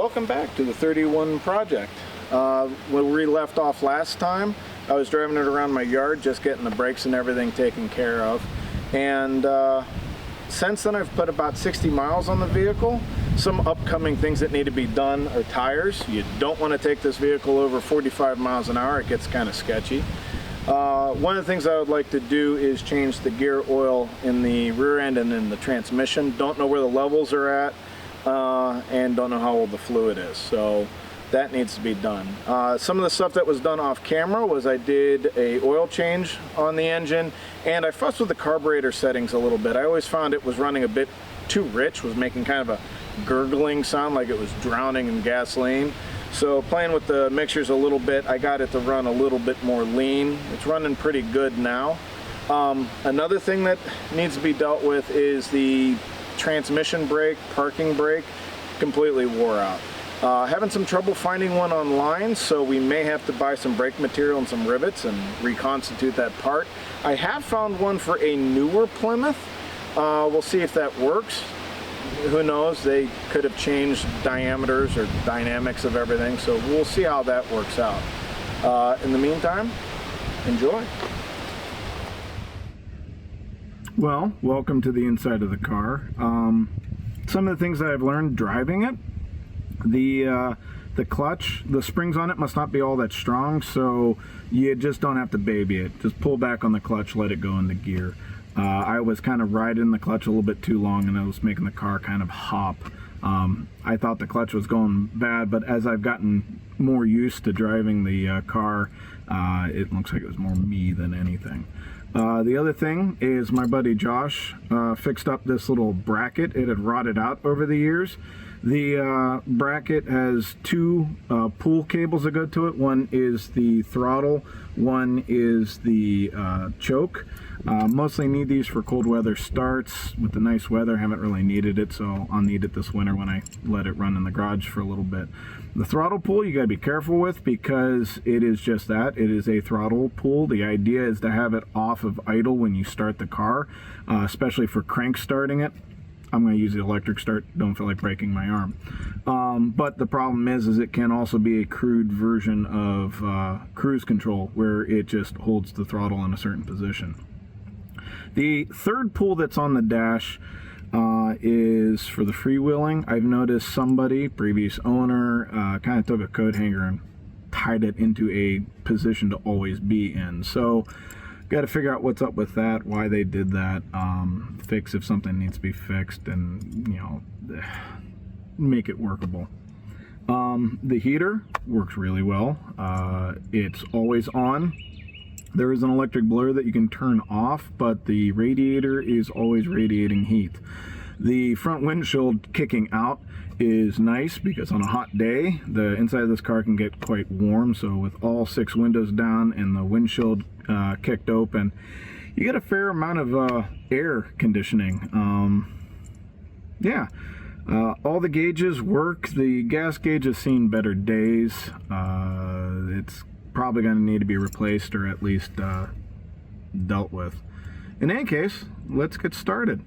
Welcome back to the 31 project. When we left off last time, I was driving it around my yard, just getting the brakes and everything taken care of. And since then I've put about 60 miles on the vehicle. Some upcoming things that need to be done are tires. You don't want to take this vehicle over 45 miles an hour. It gets kind of sketchy. One of the things I would like to do is change the gear oil in the rear end and in the transmission. Don't know where the levels are at. And don't know how old the fluid is, so that needs to be done. Some of the stuff that was done off camera was I did a oil change on the engine, and I fussed with the carburetor settings a little bit. I always found it was running a bit too rich, was making kind of a gurgling sound like it was drowning in gasoline. So playing with the mixtures a little bit, I got it to run a little bit more lean. It's running pretty good now. Another thing that needs to be dealt with is the transmission brake, parking brake, completely wore out. Having some trouble finding one online, so we may have to buy some brake material and some rivets and reconstitute that part. I have found one for a newer Plymouth. We'll see if that works. Who knows, they could have changed diameters or dynamics of everything, so we'll see how that works out. In the meantime, enjoy. Well, welcome to the inside of the car. Some of the things that I've learned driving it, the clutch, the springs on it must not be all that strong, so you just don't have to baby it. Just pull back on the clutch, let it go into gear. I was kind of riding the clutch a little bit too long, and I was making the car kind of hop. I thought the clutch was going bad, but as I've gotten more used to driving the car, it looks like it was more me than anything. The other thing is my buddy Josh fixed up this little bracket. It had rotted out over the years. The bracket has two pull cables that go to it. One is the throttle, one is the choke. Mostly need these for cold weather starts. With the nice weather, I haven't really needed it, so I'll need it this winter when I let it run in the garage for a little bit. The throttle pull you gotta be careful with because it is just that. It is a throttle pull. The idea is to have it off of idle when you start the car, especially for crank starting it. I'm going to use the electric start, don't feel like breaking my arm. But the problem is it can also be a crude version of cruise control where it just holds the throttle in a certain position. The third pull that's on the dash is for the freewheeling. I've noticed somebody, previous owner, kind of took a coat hanger and tied it into a position to always be in. So got to figure out what's up with that, why they did that, fix if something needs to be fixed, and you know, make it workable. The heater works really well. It's always on. There is an electric blower that you can turn off, but the radiator is always radiating heat. The front windshield kicking out is nice because on a hot day, the inside of this car can get quite warm. So with all 6 windows down and the windshield kicked open, you get a fair amount of air conditioning. All the gauges work. The gas gauge has seen better days. It's probably going to need to be replaced or at least dealt with. In any case, let's get started.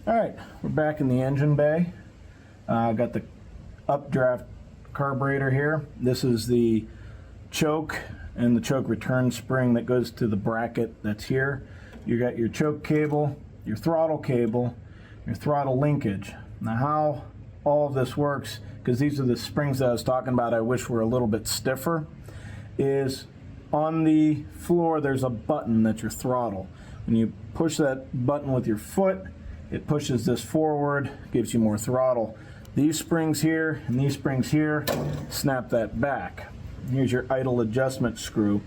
Alright, we're back in the engine bay. Got the updraft carburetor here. This is the choke and the choke return spring that goes to the bracket that's here. You got your choke cable, your throttle cable, your throttle linkage. Now how all of this works, because these are the springs that I was talking about I wish were a little bit stiffer, is on the floor there's a button that's your throttle. When you push that button with your foot, it pushes this forward, gives you more throttle. These springs here and these springs here snap that back. Here's your idle adjustment screw.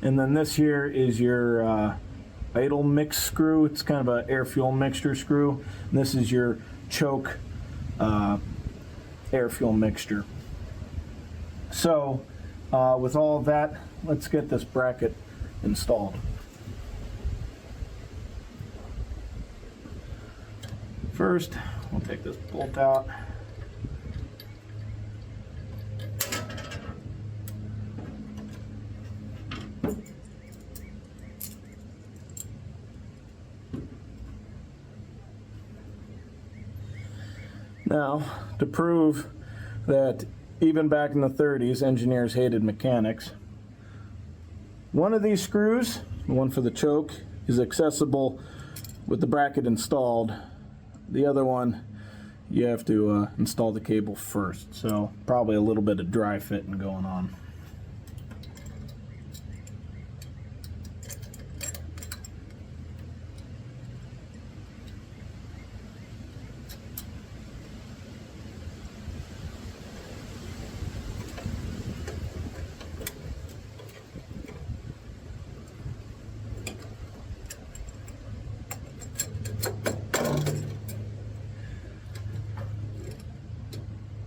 And then this here is your idle mix screw. It's kind of an air-fuel mixture screw. And this is your choke air-fuel mixture. So with all of that, let's get this bracket installed. First, we'll take this bolt out. Now, to prove that even back in the 30s, engineers hated mechanics, one of these screws, the one for the choke, is accessible with the bracket installed. The other one, you have to install the cable first, so probably a little bit of dry fitting going on.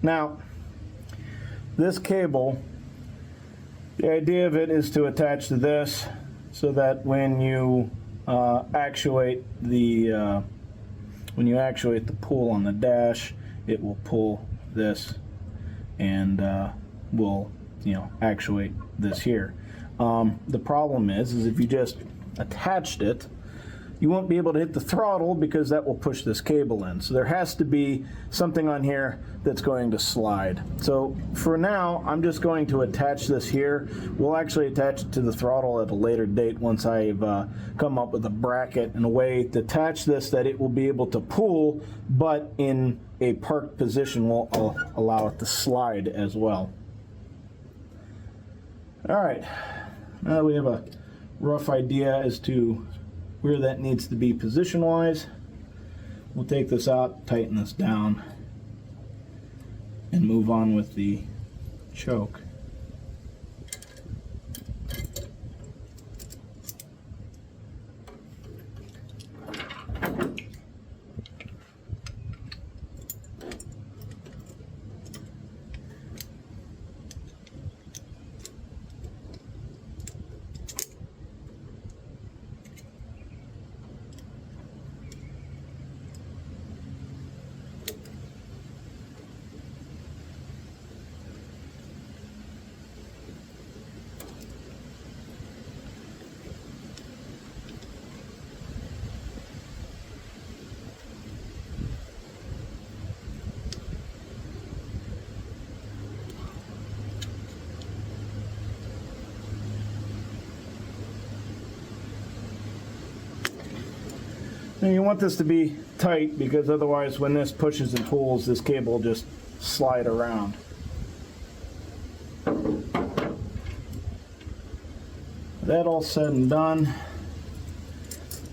Now, this cable, the idea of it is to attach to this so that when you actuate the pull on the dash, it will pull this and will, actuate this here. The problem is if you just attached it, you won't be able to hit the throttle because that will push this cable in. So there has to be something on here that's going to slide. So for now, I'm just going to attach this here. We'll actually attach it to the throttle at a later date once I've come up with a bracket and a way to attach this that it will be able to pull, but in a parked position will allow it to slide as well. All right, now that we have a rough idea as to where that needs to be position-wise, we'll take this out, tighten this down, and move on with the choke. Now you want this to be tight because otherwise when this pushes and pulls, this cable will just slide around. That all said and done,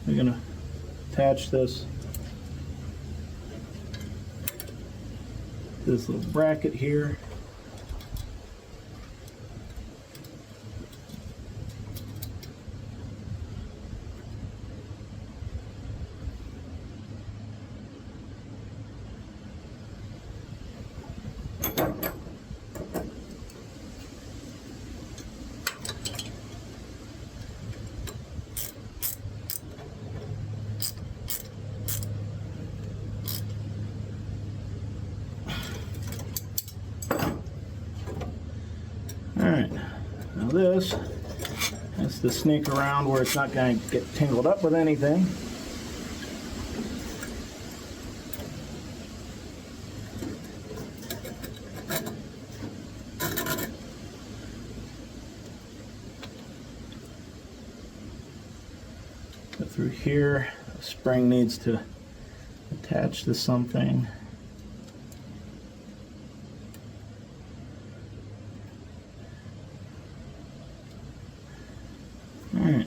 we're going to attach this little bracket here. Alright, now this has to snake around where it's not going to get tangled up with anything. Go through here, the spring needs to attach to something. Alright.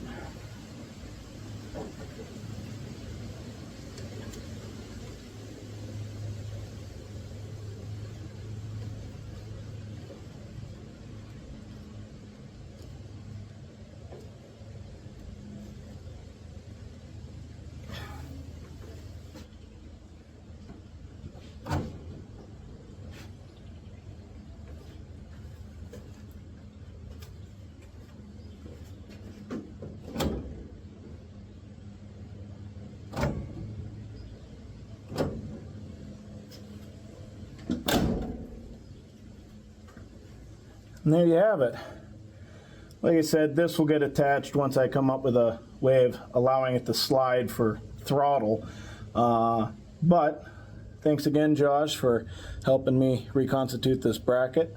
And there you have it. Like I said, this will get attached once I come up with a way of allowing it to slide for throttle. But Thanks again, Josh, for helping me reconstitute this bracket.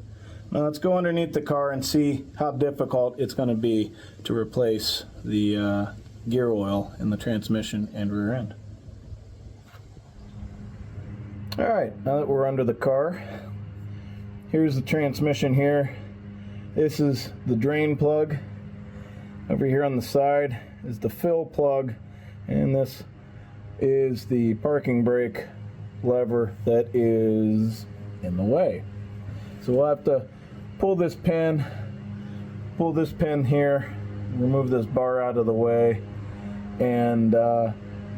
Now let's go underneath the car and see how difficult it's going to be to replace the gear oil in the transmission and rear end. Alright, now that we're under the car, here's the transmission here. This is the drain plug. Over here on the side is the fill plug, and this is the parking brake lever that is in the way. So we'll have to pull this pin here, remove this bar out of the way, and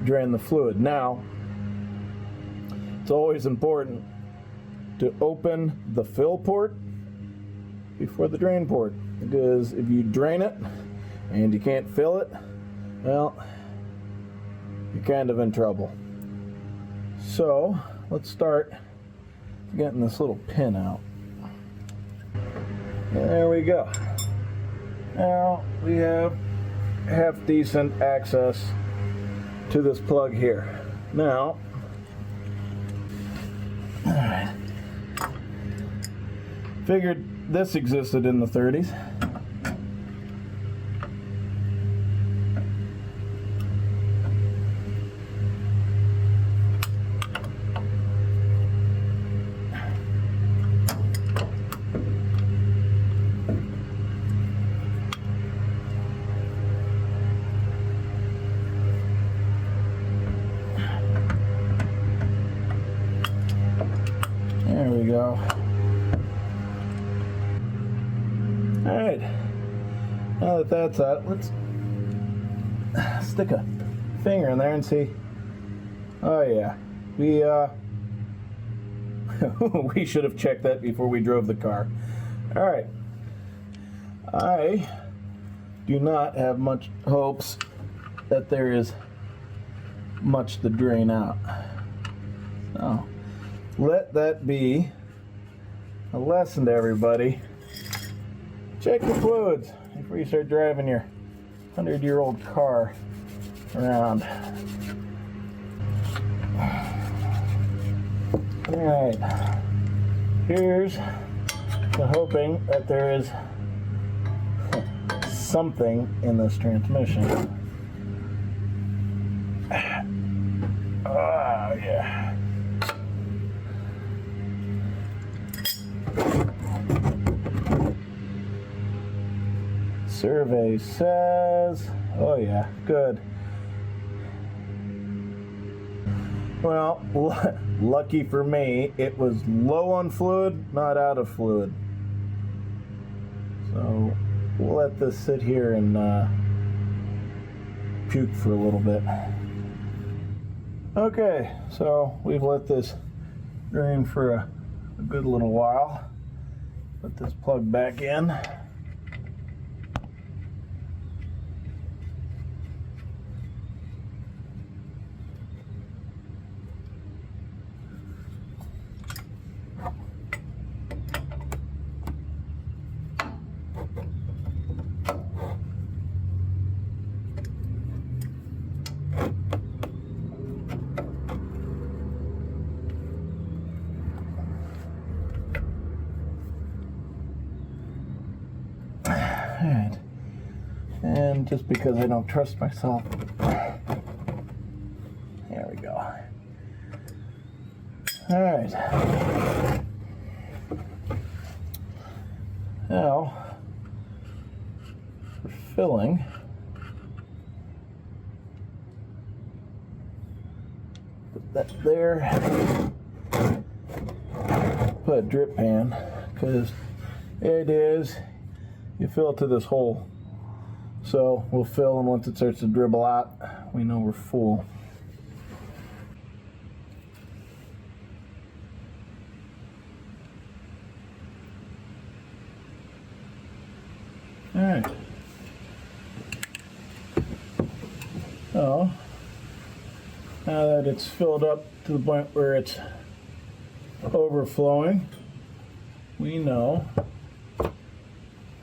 drain the fluid. Now, it's always important to open the fill port before the drain port, because if you drain it and you can't fill it, well, you're kind of in trouble. So let's start getting this little pin out. There we go. Now we have half decent access to this plug here. Now, alright, figured this existed in the 30s. There we go. Alright, now that that's out, let's stick a finger in there and see. Oh yeah, we should have checked that before we drove the car. Alright, I do not have much hopes that there is much to drain out. So let that be a lesson to everybody. Check your fluids before you start driving your 100-year-old car around. Alright, here's to hoping that there is something in this transmission. Oh yeah. Survey says, oh yeah, good. Well, lucky for me, it was low on fluid, not out of fluid. So we'll let this sit here and puke for a little bit. Okay, so we've let this drain for a good little while. Put this plug back in. Alright, and just because I don't trust myself, there we go. Alright, now for filling, put that there, put a drip pan, because it is, you fill it to this hole. So we'll fill, and once it starts to dribble out, we know we're full. Alright. So, now that it's filled up to the point where it's overflowing, we know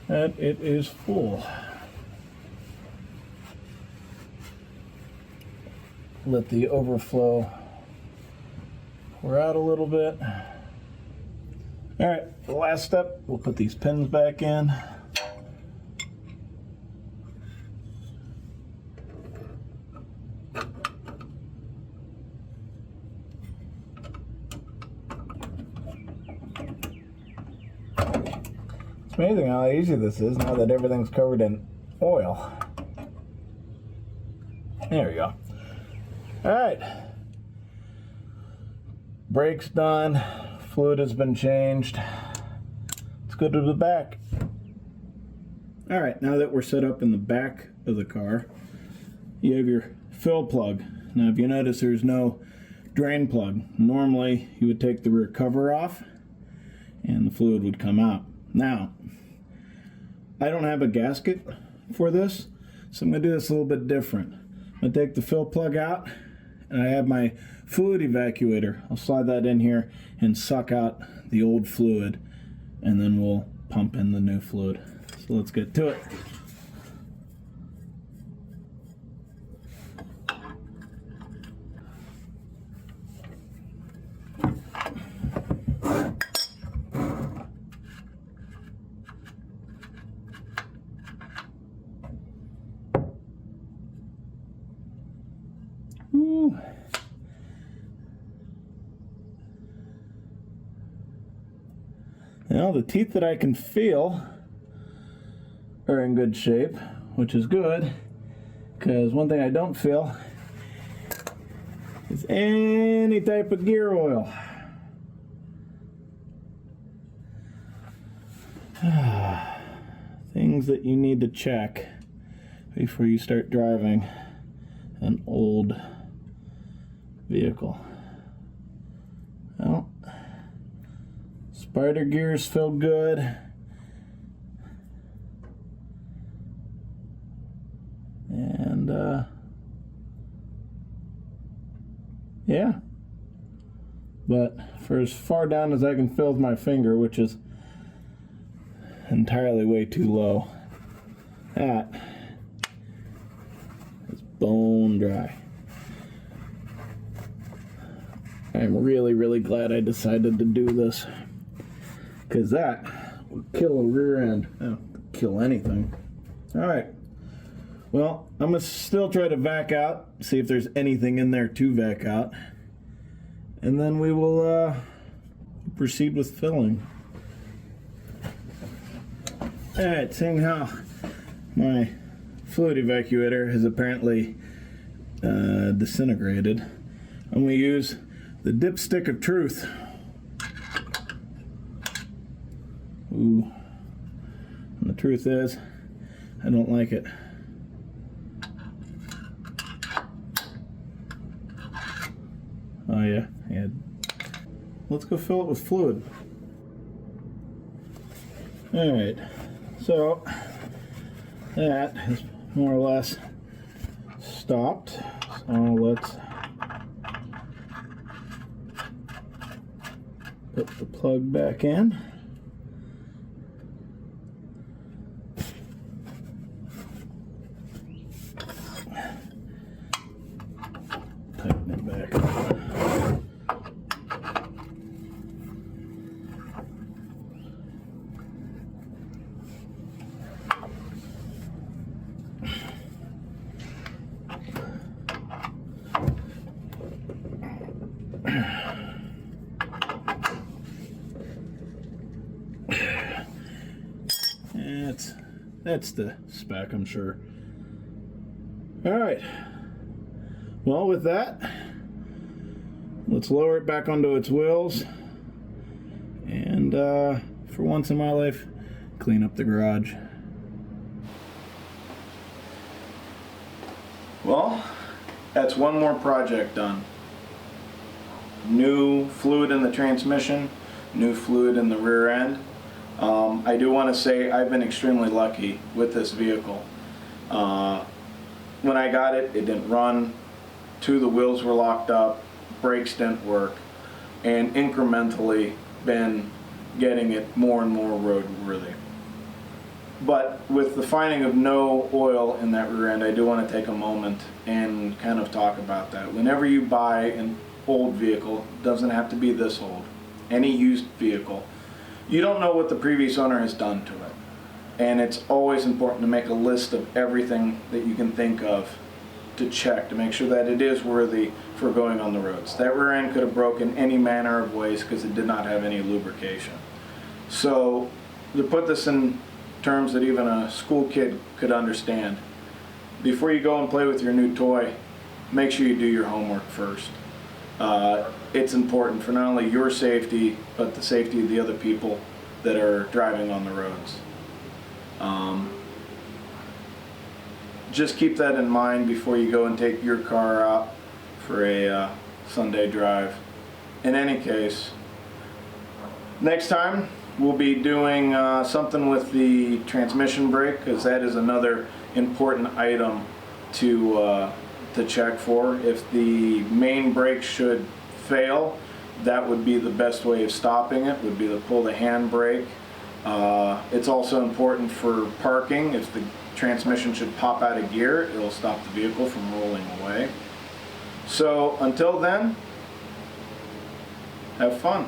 that it is full. Let the overflow we're out a little bit. All right, the last step, we'll put these pins back in. It's amazing how easy this is now that everything's covered in oil. There we go. All right. Brakes done. Fluid has been changed. Let's go to the back. All right, now that we're set up in the back of the car, you have your fill plug. Now, if you notice, there's no drain plug. Normally, you would take the rear cover off and the fluid would come out. Now, I don't have a gasket for this, so I'm gonna do this a little bit different. I'm gonna take the fill plug out, and I have my fluid evacuator. I'll slide that in here and suck out the old fluid, and then we'll pump in the new fluid. So let's get to it. Ooh. Now the teeth that I can feel are in good shape, which is good, because one thing I don't feel is any type of gear oil. Things that you need to check before you start driving an old vehicle. Well, spider gears feel good. And yeah. But for as far down as I can feel with my finger, which is entirely way too low, that is bone dry. I'm really, really glad I decided to do this, because that would kill a rear end. Oh, kill anything. All right. Well, I'm going to still try to vac out, see if there's anything in there to vac out, and then we will proceed with filling. All right, seeing how my fluid evacuator has apparently disintegrated, I'm going to use the dipstick of truth. Ooh. And the truth is, I don't like it. Oh yeah. Let's go fill it with fluid. Alright, so that is more or less stopped. So let's put the plug back in. Tighten it back up. That's the spec, I'm sure. All right. Well, with that, let's lower it back onto its wheels, and for once in my life, clean up the garage. Well, that's one more project done. New fluid in the transmission, new fluid in the rear end. I do want to say I've been extremely lucky with this vehicle. When I got it, it didn't run. The wheels were locked up, brakes didn't work, and incrementally been getting it more and more roadworthy. But with the finding of no oil in that rear end, I do want to take a moment and kind of talk about that. Whenever you buy an old vehicle, doesn't have to be this old, any used vehicle, you don't know what the previous owner has done to it. And it's always important to make a list of everything that you can think of to check, to make sure that it is worthy for going on the roads. That rear end could have broken any manner of ways because it did not have any lubrication. So to put this in terms that even a school kid could understand, before you go and play with your new toy, make sure you do your homework first. It's important for not only your safety, but the safety of the other people that are driving on the roads. Just keep that in mind before you go and take your car out for a Sunday drive. In any case, next time we'll be doing something with the transmission brake, because that is another important item to check for. If the main brake should fail, that would be the best way of stopping it, would be to pull the handbrake. It's also important for parking. If the transmission should pop out of gear, it'll stop the vehicle from rolling away. So until then, have fun.